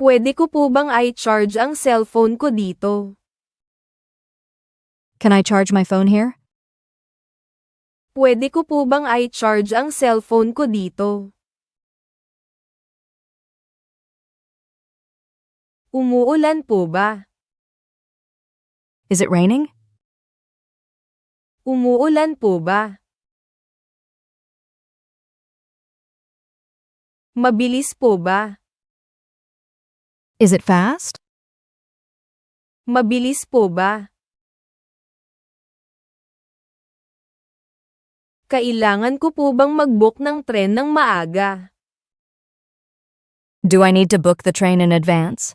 Pwede ko po bang i-charge ang cellphone ko dito? Can I charge my phone here? Pwede ko po bang i-charge ang cellphone ko dito? Umuulan po ba? Is it raining? Umuulan po ba? Mabilis po ba? Is it fast? Mabilis po ba? Kailangan ko po bang mag-book ng tren ng maaga? Do I need to book the train in advance?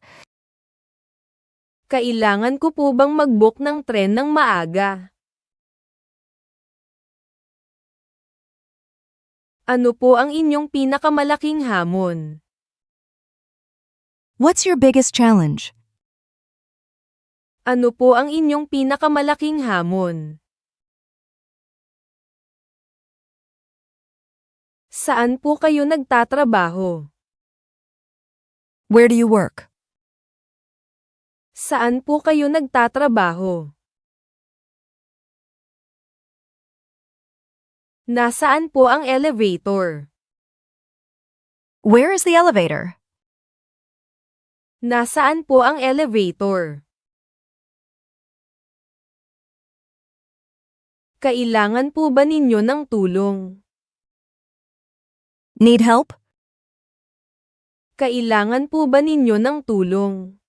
Kailangan ko po bang mag-book ng tren ng maaga? Ano po ang inyong pinakamalaking hamon? What's your biggest challenge? Ano po ang inyong pinakamalaking hamon? Saan po kayo nagtatrabaho? Where do you work? Saan po kayo nagtatrabaho? Nasaan po ang elevator? Where is the elevator? Nasaan po ang elevator? Kailangan po ba ninyo ng tulong? Need help? Kailangan po ba ninyo ng tulong?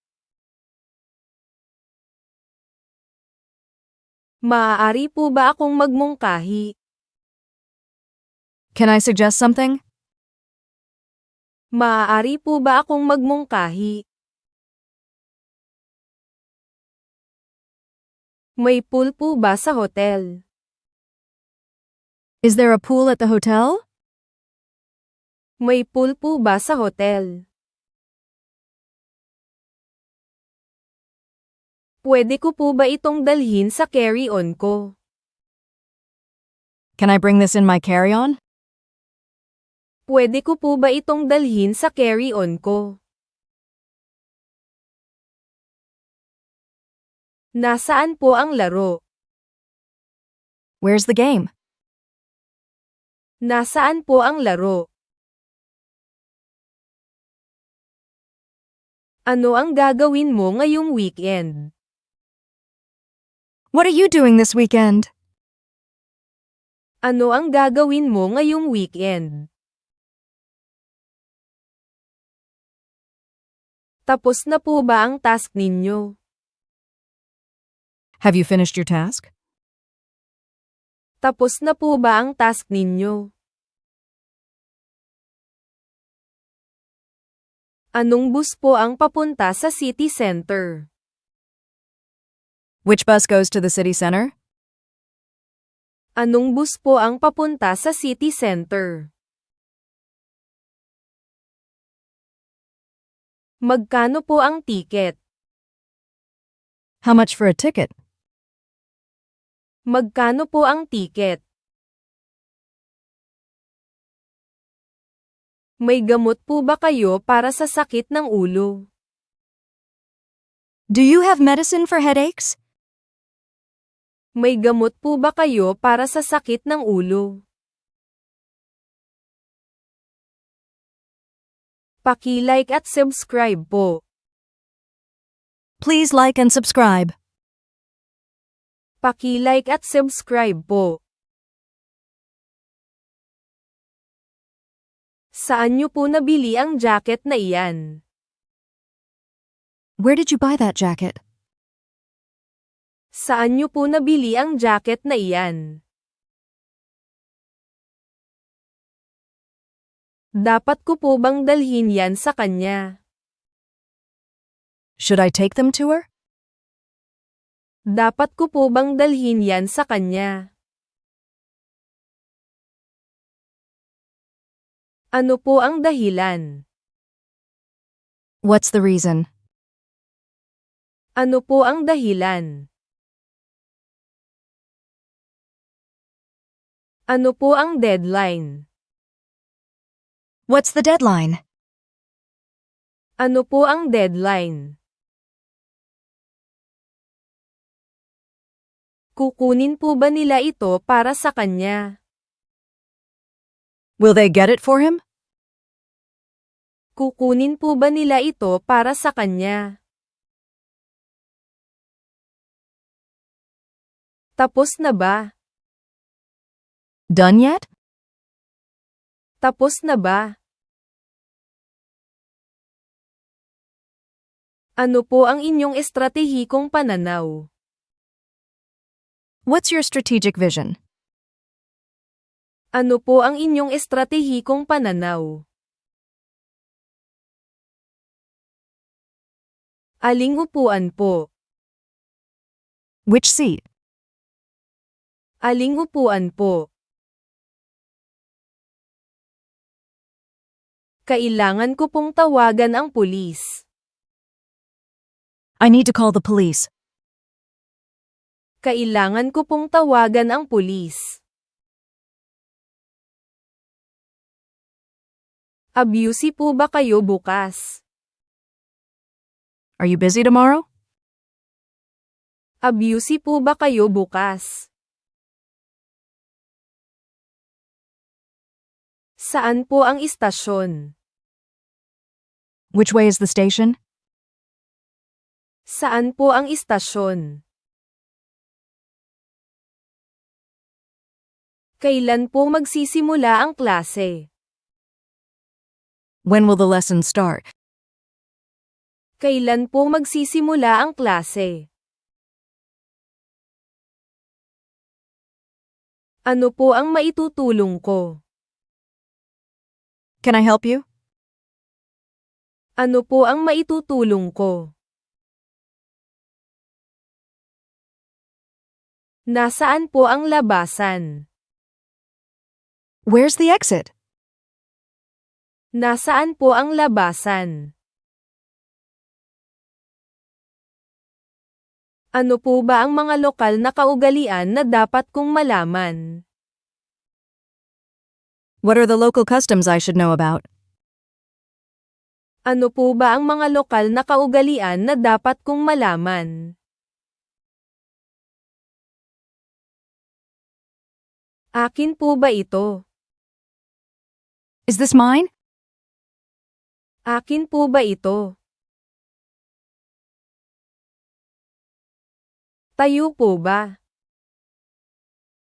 Maaari po ba akong magmungkahi? Can I suggest something? Maaari po ba akong magmungkahi? May pool po ba sa hotel? Is there a pool at the hotel? May pool po ba sa hotel? Pwede ko po ba itong dalhin sa carry-on ko? Can I bring this in my carry-on? Pwede ko po ba itong dalhin sa carry-on ko? Nasaan po ang laro? Where's the game? Nasaan po ang laro? Ano ang gagawin mo ngayong weekend? What are you doing this weekend? Ano ang gagawin mo ngayong weekend? Tapos na po ba ang task ninyo? Have you finished your task? Tapos na po ba ang task ninyo? Anong bus po ang papunta sa city center? Which bus goes to the city center? Anong bus po ang papunta sa city center? Magkano po ang ticket? How much for a ticket? Magkano po ang ticket? May gamot po ba kayo para sa sakit ng ulo? Do you have medicine for headaches? May gamot po ba kayo para sa sakit ng ulo? Paki-like at subscribe po. Please like and subscribe. Paki-like at subscribe po. Saan niyo po nabili ang jacket na iyan? Where did you buy that jacket? Saan niyo po nabili ang jacket na iyan? Dapat ko po bang dalhin yan sa kanya? Should I take them to her? Dapat ko po bang dalhin yan sa kanya? Ano po ang dahilan? What's the reason? Ano po ang dahilan? Ano po ang deadline? What's the deadline? Ano po ang deadline? Kukunin po ba nila ito para sa kanya? Will they get it for him? Kukunin po ba nila ito para sa kanya? Tapos na ba? Done yet? Tapos na ba? Ano po ang inyong estratehikong pananaw? What's your strategic vision? Ano po ang inyong estratehikong pananaw? Aling upuan po? Which seat? Aling upuan po? Kailangan ko pong tawagan ang pulis. I need to call the police. Kailangan ko pong tawagan ang pulis. Abusi po ba kayo bukas? Are you busy tomorrow? Abusi po ba kayo bukas? Saan po ang istasyon? Which way is the station? Saan po ang istasyon? Kailan po magsisimula ang klase? When will the lesson start? Kailan po magsisimula ang klase? Ano po ang maitutulong ko? Can I help you? Ano po ang maitutulong ko? Nasaan po ang labasan? Where's the exit? Nasaan po ang labasan? Ano po ba ang mga lokal na kaugalian na dapat kong malaman? What are the local customs I should know about? Ano po ba ang mga lokal na kaugalian na dapat kong malaman? Akin po ba ito? Is this mine? Akin po ba ito? Tayo po ba?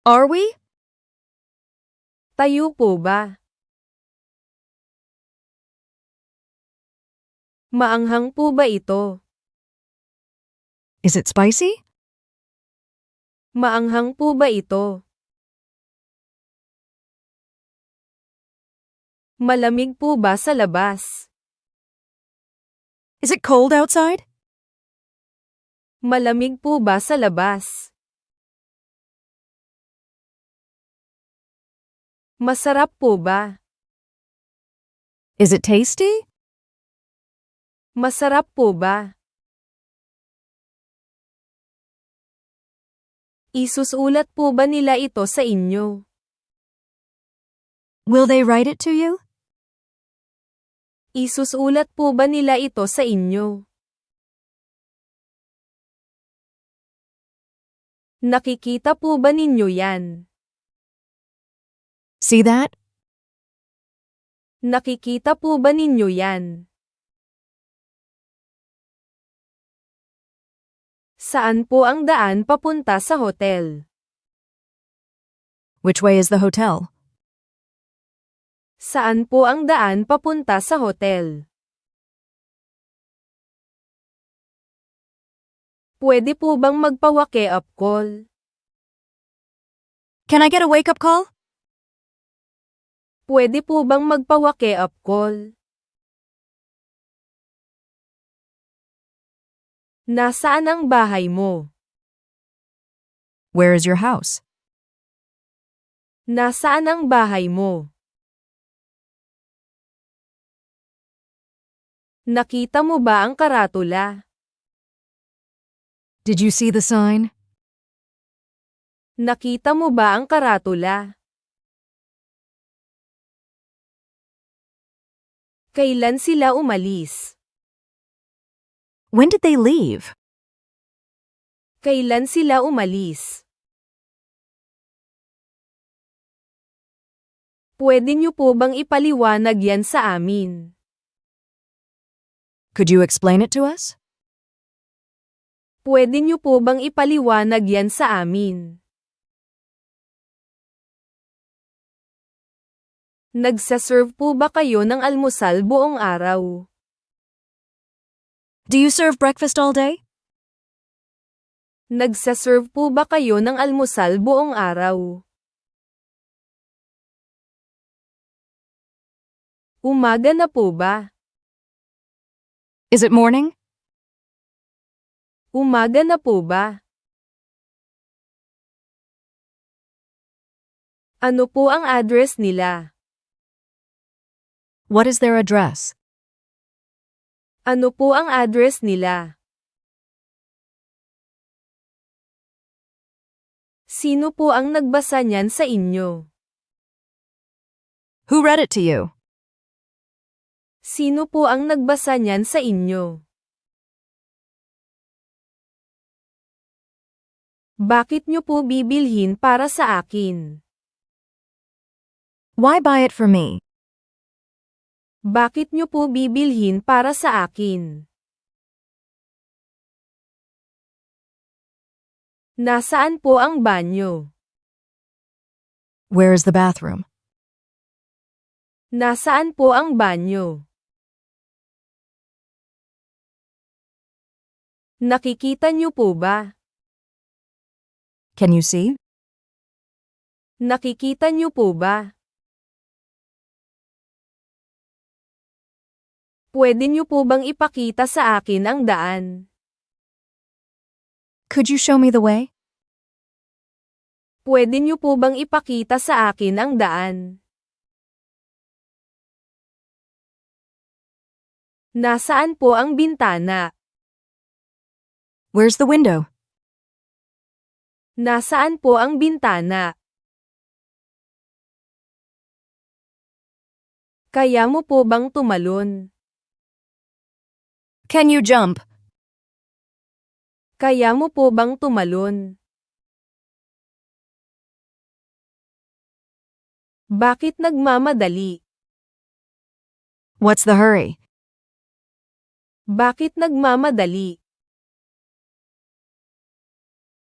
Are we? Tayo po ba? Maanghang po ba ito? Is it spicy? Maanghang po ba ito? Malamig po ba sa labas? Is it cold outside? Malamig po ba sa labas? Masarap po ba? Is it tasty? Masarap po ba? Isusulat po ba nila ito sa inyo? Will they write it to you? Isusulat po ba nila ito sa inyo? Nakikita po ba ninyo yan? See that? Nakikita po ba ninyo yan? Saan po ang daan papunta sa hotel? Which way is the hotel? Saan po ang daan papunta sa hotel? Pwede po bang magpa-wake-up call? Can I get a wake-up call? Pwede po bang magpa-wake-up call? Nasaan ang bahay mo? Where is your house? Nasaan ang bahay mo? Nakita mo ba ang karatula? Did you see the sign? Nakita mo ba ang karatula? Kailan sila umalis? When did they leave? Kailan sila umalis? Pwede niyo po bang ipaliwanag yan sa amin? Could you explain it to us? Pwede niyo po bang ipaliwanag yan sa amin? Nagsaserve po ba kayo ng almusal buong araw? Do you serve breakfast all day? Nagsaserve po ba kayo ng almusal buong araw? Umaga na po ba? Is it morning? Umaga na po ba? Ano po ang address nila? What is their address? Ano po ang address nila? Sino po ang nagbasa niyan sa inyo? Who read it to you? Sino po ang nagbasa niyan sa inyo? Bakit niyo po bibilhin para sa akin? Why buy it for me? Bakit niyo po bibilhin para sa akin? Nasaan po ang banyo? Where is the bathroom? Nasaan po ang banyo? Nakikita niyo po ba? Can you see? Nakikita niyo po ba? Pwede niyo po bang ipakita sa akin ang daan? Could you show me the way? Pwede niyo po bang ipakita sa akin ang daan? Nasaan po ang bintana? Where's the window? Nasaan po ang bintana? Kaya mo po bang tumalon? Can you jump? Kaya mo po bang tumalon? Bakit nagmamadali? What's the hurry? Bakit nagmamadali?